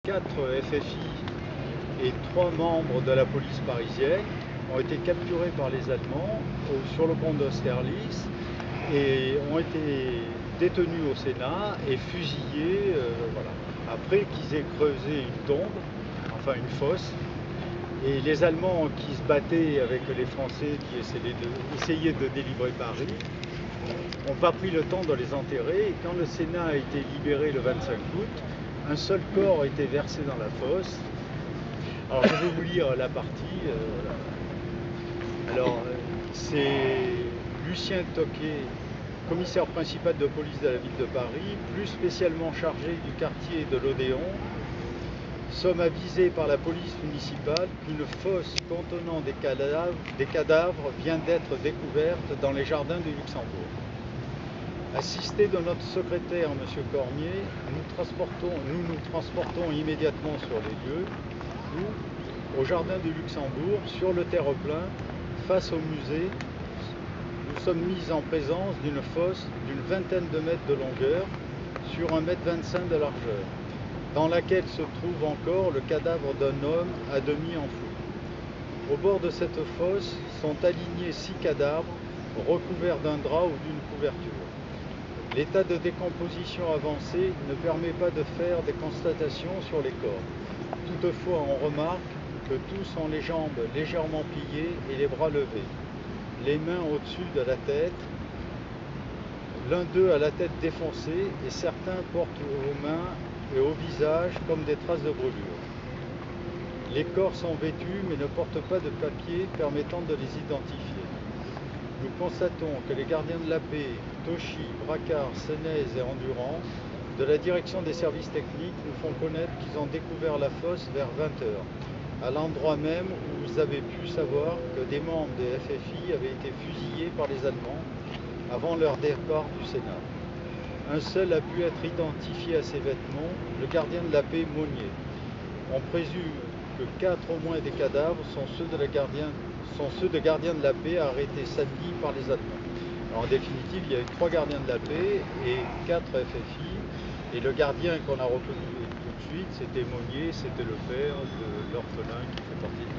4 FFI et 3 membres de la police parisienne ont été capturés par les Allemands sur le pont d'Austerlitz et ont été détenus au Sénat et fusillés voilà, après qu'ils aient creusé une tombe, enfin une fosse. Et les Allemands qui se battaient avec les Français qui essayaient de délivrer Paris n'ont pas pris le temps de les enterrer. Et quand le Sénat a été libéré le 25 août, un seul corps a été versé dans la fosse. Alors je vais vous lire la partie. Alors c'est Lucien Toquet, commissaire principal de police de la ville de Paris, plus spécialement chargé du quartier de l'Odéon. Sommes avisés par la police municipale qu'une fosse contenant des cadavres vient d'être découverte dans les jardins du Luxembourg. Assisté de notre secrétaire, M. Cormier, nous nous transportons immédiatement sur les lieux où, au jardin du Luxembourg, sur le terre-plein, face au musée, nous sommes mis en présence d'une fosse d'une vingtaine de mètres de longueur sur 1,25 m de largeur, dans laquelle se trouve encore le cadavre d'un homme à demi enfoui. Au bord de cette fosse sont alignés 6 cadavres recouverts d'un drap ou d'une couverture. L'état de décomposition avancé ne permet pas de faire des constatations sur les corps. Toutefois, on remarque que tous ont les jambes légèrement pliées et les bras levés, les mains au-dessus de la tête. L'un d'eux a la tête défoncée et certains portent aux mains et au visage comme des traces de brûlure. Les corps sont vêtus mais ne portent pas de papier permettant de les identifier. Nous constatons que les gardiens de la paix, Tauchy, Bracard, Sénez et Endurant, de la direction des services techniques, nous font connaître qu'ils ont découvert la fosse vers 20 h, à l'endroit même où vous avez pu savoir que des membres des FFI avaient été fusillés par les Allemands avant leur départ du Sénat. Un seul a pu être identifié à ses vêtements, le gardien de la paix Monnier. On présume que 4 au moins des cadavres sont ceux de gardiens de la paix arrêtés samedi par les Allemands. Alors en définitive, il y avait 3 gardiens de la paix et 4 FFI. Et le gardien qu'on a reconnu tout de suite, c'était Monnier, c'était le père de l'orphelin qui fait partie de